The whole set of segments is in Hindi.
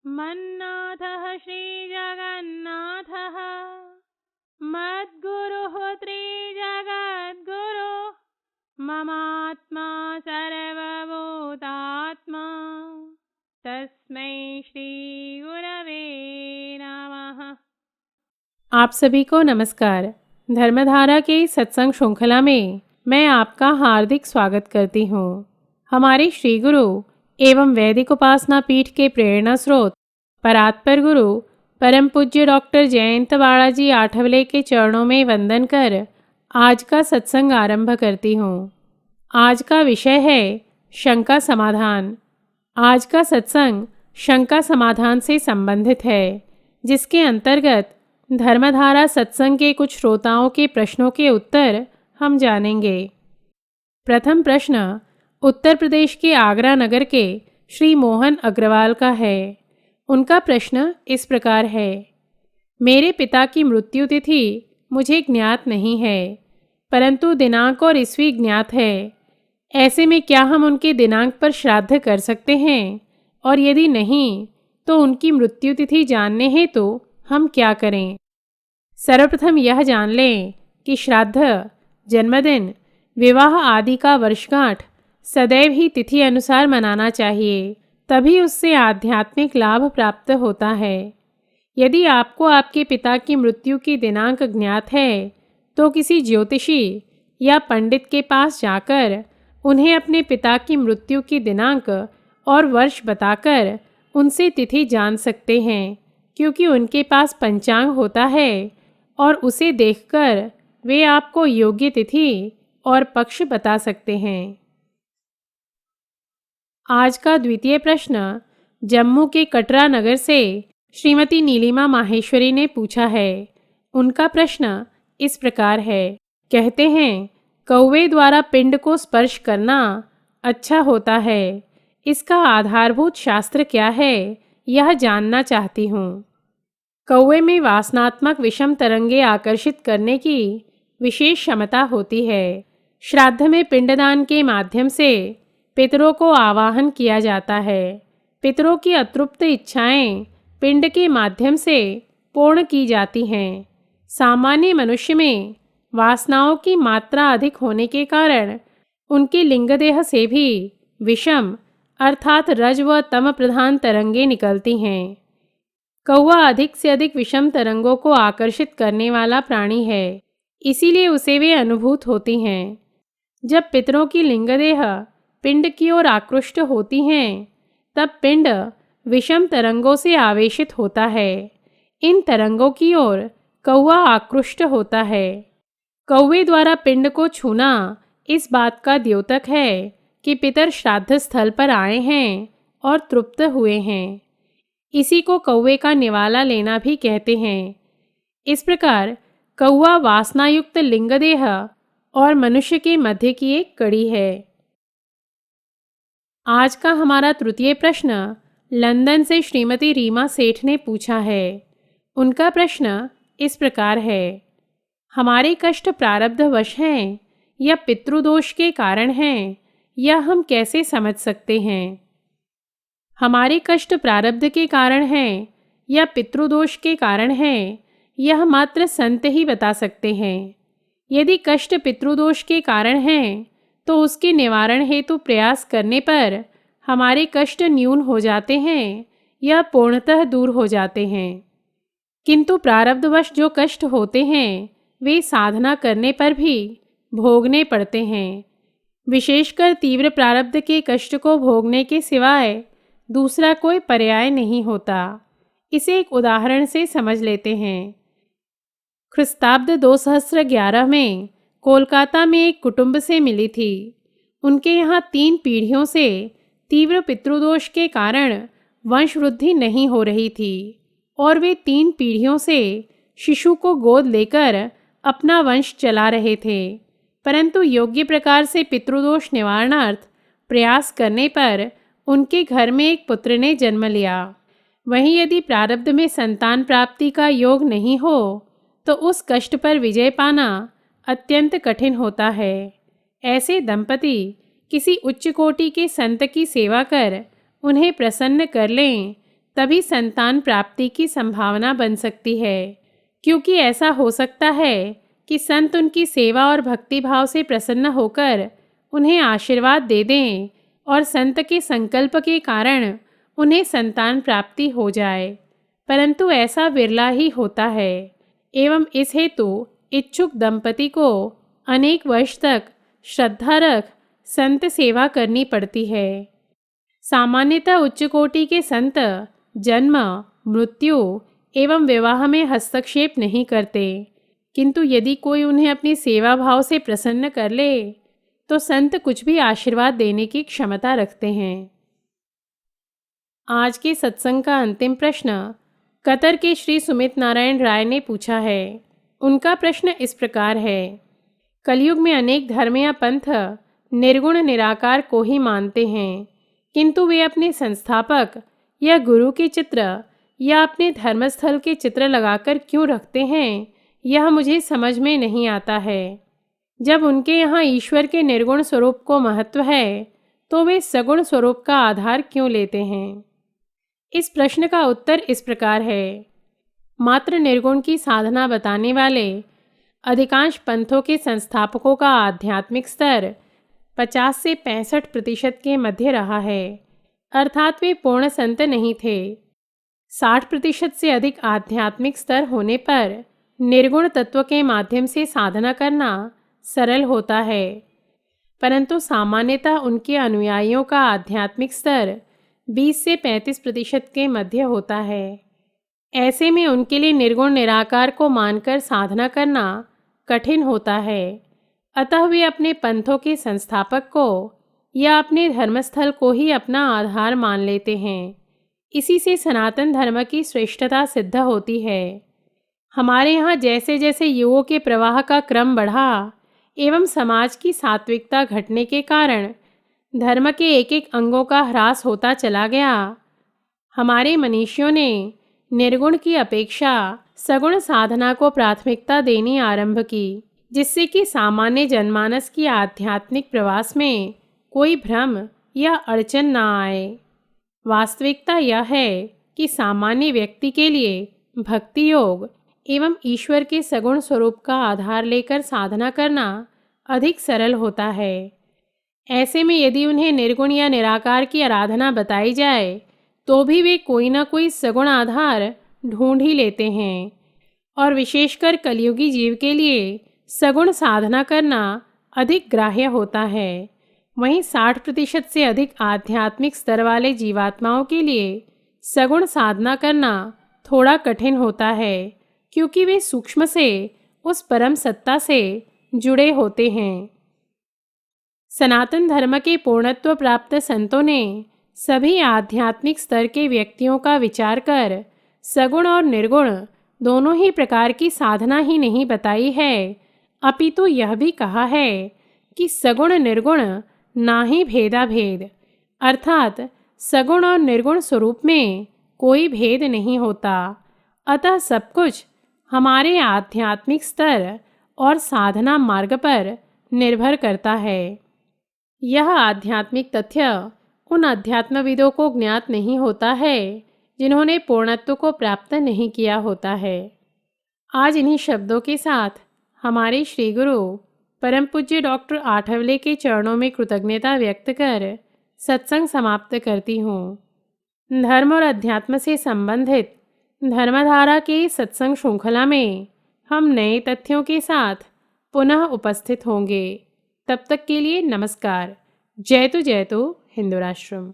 मन्नाथः श्रीजगन्नाथः मद्गुरुः त्रिजगद्गुरु ममात्मा सर्वभूतात्मा तस्मै श्री गुरवे नमः। आप सभी को नमस्कार। धर्मधारा के सत्संग श्रृंखला में मैं आपका हार्दिक स्वागत करती हूँ। हमारे श्री गुरु एवं वैदिक उपासना पीठ के प्रेरणा स्रोत परात्पर गुरु परम पूज्य डॉक्टर जयंत बालाजी आठवले के चरणों में वंदन कर आज का सत्संग आरंभ करती हूँ। आज का विषय है शंका समाधान। आज का सत्संग शंका समाधान से संबंधित है, जिसके अंतर्गत धर्मधारा सत्संग के कुछ श्रोताओं के प्रश्नों के उत्तर हम जानेंगे। प्रथम प्रश्न उत्तर प्रदेश के आगरा नगर के श्री मोहन अग्रवाल का है। उनका प्रश्न इस प्रकार है। मेरे पिता की मृत्यु तिथि मुझे ज्ञात नहीं है, परंतु दिनांक और ईस्वी ज्ञात है। ऐसे में क्या हम उनके दिनांक पर श्राद्ध कर सकते हैं, और यदि नहीं तो उनकी मृत्यु तिथि जानने हेतु हम क्या करें? सर्वप्रथम यह जान लें कि श्राद्ध, जन्मदिन, विवाह आदि का वर्षगांठ सदैव ही तिथि अनुसार मनाना चाहिए, तभी उससे आध्यात्मिक लाभ प्राप्त होता है। यदि आपको आपके पिता की मृत्यु की दिनांक ज्ञात है तो किसी ज्योतिषी या पंडित के पास जाकर उन्हें अपने पिता की मृत्यु की दिनांक और वर्ष बताकर उनसे तिथि जान सकते हैं, क्योंकि उनके पास पंचांग होता है और उसे देखकर वे आपको योग्य तिथि और पक्ष बता सकते हैं। आज का द्वितीय प्रश्न जम्मू के कटरा नगर से श्रीमती नीलिमा माहेश्वरी ने पूछा है। उनका प्रश्न इस प्रकार है। कहते हैं कौवे द्वारा पिंड को स्पर्श करना अच्छा होता है, इसका आधारभूत शास्त्र क्या है, यह जानना चाहती हूँ। कौवे में वासनात्मक विषम तरंगे आकर्षित करने की विशेष क्षमता होती है। श्राद्ध में पिंडदान के माध्यम से पितरों को आवाहन किया जाता है। पितरों की अतृप्त इच्छाएं पिंड के माध्यम से पूर्ण की जाती हैं। सामान्य मनुष्य में वासनाओं की मात्रा अधिक होने के कारण उनके लिंगदेह से भी विषम अर्थात रज व तम प्रधान तरंगे निकलती हैं। कौवा अधिक से अधिक विषम तरंगों को आकर्षित करने वाला प्राणी है, इसीलिए उसे वे अनुभूत होती हैं। जब पितरों की लिंगदेह पिंड की ओर आकृष्ट होती हैं, तब पिंड विषम तरंगों से आवेशित होता है। इन तरंगों की ओर कौवा आकृष्ट होता है। कौवे द्वारा पिंड को छूना इस बात का द्योतक है कि पितर श्राद्ध स्थल पर आए हैं और तृप्त हुए हैं। इसी को कौवे का निवाला लेना भी कहते हैं। इस प्रकार कौवा वासनायुक्त लिंगदेह और मनुष्य के मध्य की एक कड़ी है। आज का हमारा तृतीय प्रश्न लंदन से श्रीमती रीमा सेठ ने पूछा है। उनका प्रश्न इस प्रकार है। हमारे कष्ट प्रारब्धवश हैं या पितृदोष के कारण हैं, यह हम कैसे समझ सकते हैं? हमारे कष्ट प्रारब्ध के कारण हैं या पितृदोष के कारण हैं, यह मात्र संत ही बता सकते हैं। यदि कष्ट पितृदोष के कारण हैं तो उसके निवारण हेतु प्रयास करने पर हमारे कष्ट न्यून हो जाते हैं या पूर्णतः दूर हो जाते हैं। किंतु प्रारब्धवश जो कष्ट होते हैं वे साधना करने पर भी भोगने पड़ते हैं। विशेषकर तीव्र प्रारब्ध के कष्ट को भोगने के सिवाय दूसरा कोई पर्याय नहीं होता। इसे एक उदाहरण से समझ लेते हैं। ख्रिस्ताब्द 2011 में कोलकाता में एक कुटुंब से मिली थी। उनके यहाँ 3 पीढ़ियों से तीव्र पितृदोष के कारण वंश वृद्धि नहीं हो रही थी और वे 3 पीढ़ियों से शिशु को गोद लेकर अपना वंश चला रहे थे, परंतु योग्य प्रकार से पितृदोष निवारणार्थ प्रयास करने पर उनके घर में एक पुत्र ने जन्म लिया। वहीं यदि प्रारब्ध में संतान प्राप्ति का योग नहीं हो तो उस कष्ट पर विजय पाना अत्यंत कठिन होता है। ऐसे दंपति किसी उच्च कोटि के संत की सेवा कर उन्हें प्रसन्न कर लें तभी संतान प्राप्ति की संभावना बन सकती है, क्योंकि ऐसा हो सकता है कि संत उनकी सेवा और भक्ति भाव से प्रसन्न होकर उन्हें आशीर्वाद दे दें और संत के संकल्प के कारण उन्हें संतान प्राप्ति हो जाए, परंतु ऐसा विरला ही होता है एवं इस हेतु इच्छुक दंपति को अनेक वर्ष तक श्रद्धा रख संत सेवा करनी पड़ती है। सामान्यतः उच्च कोटि के संत जन्म, मृत्यु एवं विवाह में हस्तक्षेप नहीं करते, किंतु यदि कोई उन्हें अपनी सेवा भाव से प्रसन्न कर ले तो संत कुछ भी आशीर्वाद देने की क्षमता रखते हैं। आज के सत्संग का अंतिम प्रश्न कतर के श्री सुमित नारायण राय ने पूछा है। उनका प्रश्न इस प्रकार है, कलयुग में अनेक धर्म या पंथ निर्गुण निराकार को ही मानते हैं, किंतु वे अपने संस्थापक या गुरु के चित्र या अपने धर्मस्थल के चित्र लगाकर क्यों रखते हैं, यह मुझे समझ में नहीं आता है। जब उनके यहाँ ईश्वर के निर्गुण स्वरूप को महत्व है तो वे सगुण स्वरूप का आधार क्यों लेते हैं। इस प्रश्न का उत्तर इस प्रकार है। मात्र निर्गुण की साधना बताने वाले अधिकांश पंथों के संस्थापकों का आध्यात्मिक स्तर 50 से 65% के मध्य रहा है, अर्थात वे पूर्ण संत नहीं थे। 60% से अधिक आध्यात्मिक स्तर होने पर निर्गुण तत्व के माध्यम से साधना करना सरल होता है, परंतु सामान्यतः उनके अनुयायियों का आध्यात्मिक स्तर 20 से 35% के मध्य होता है। ऐसे में उनके लिए निर्गुण निराकार को मानकर साधना करना कठिन होता है। अतः वे अपने पंथों के संस्थापक को या अपने धर्मस्थल को ही अपना आधार मान लेते हैं। इसी से सनातन धर्म की श्रेष्ठता सिद्ध होती है। हमारे यहाँ जैसे जैसे युगों के प्रवाह का क्रम बढ़ा एवं समाज की सात्विकता घटने के कारण धर्म के एक एक अंगों का ह्रास होता चला गया, हमारे मनीषियों ने निर्गुण की अपेक्षा सगुण साधना को प्राथमिकता देनी आरंभ की, जिससे कि सामान्य जनमानस की आध्यात्मिक प्रवास में कोई भ्रम या अड़चन न आए। वास्तविकता यह है कि सामान्य व्यक्ति के लिए भक्ति योग एवं ईश्वर के सगुण स्वरूप का आधार लेकर साधना करना अधिक सरल होता है। ऐसे में यदि उन्हें निर्गुण या निराकार की आराधना बताई जाए तो भी वे कोई ना कोई सगुण आधार ढूंढ ही लेते हैं, और विशेषकर कलयुगी जीव के लिए सगुण साधना करना अधिक ग्राह्य होता है। वहीं 60% से अधिक आध्यात्मिक स्तर वाले जीवात्माओं के लिए सगुण साधना करना थोड़ा कठिन होता है, क्योंकि वे सूक्ष्म से उस परम सत्ता से जुड़े होते हैं। सनातन धर्म के पूर्णत्व प्राप्त संतों ने सभी आध्यात्मिक स्तर के व्यक्तियों का विचार कर सगुण और निर्गुण दोनों ही प्रकार की साधना ही नहीं बताई है, अपितु यह भी कहा है कि सगुण निर्गुण ना ही भेदा भेद, अर्थात सगुण और निर्गुण स्वरूप में कोई भेद नहीं होता। अतः सब कुछ हमारे आध्यात्मिक स्तर और साधना मार्ग पर निर्भर करता है। यह आध्यात्मिक तथ्य उन अध्यात्मविदों को ज्ञात नहीं होता है जिन्होंने पूर्णत्व को प्राप्त नहीं किया होता है। आज इन्हीं शब्दों के साथ हमारे श्री गुरु परम पूज्य डॉक्टर आठवले के चरणों में कृतज्ञता व्यक्त कर सत्संग समाप्त करती हूँ। धर्म और अध्यात्म से संबंधित धर्मधारा के सत्संग श्रृंखला में हम नए तथ्यों के साथ पुनः उपस्थित होंगे। तब तक के लिए नमस्कार। जयतु हिंदू राष्ट्रम।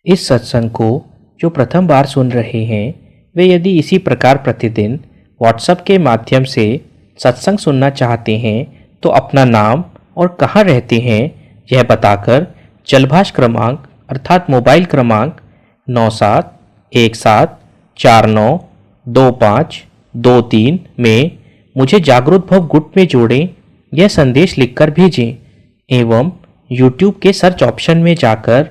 इस सत्संग को जो प्रथम बार सुन रहे हैं वे यदि इसी प्रकार प्रतिदिन व्हाट्सएप के माध्यम से सत्संग सुनना चाहते हैं तो अपना नाम और कहाँ रहते हैं यह बताकर चलभाष क्रमांक अर्थात मोबाइल क्रमांक 9717492523 में मुझे जागृत भव गुट में जोड़ें, यह संदेश लिखकर भेजें एवं YouTube के सर्च ऑप्शन में जाकर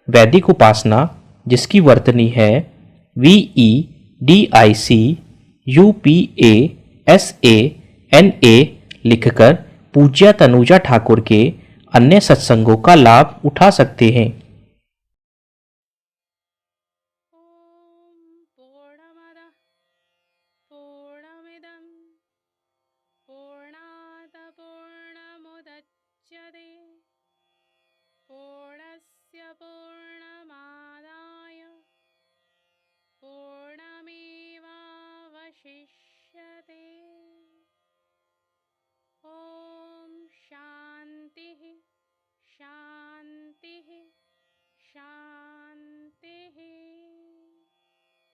वैदिक उपासना जिसकी वर्तनी है VEDICUPASANA लिखकर पूज्या तनुजा ठाकुर के अन्य सत्संगों का लाभ उठा सकते हैं।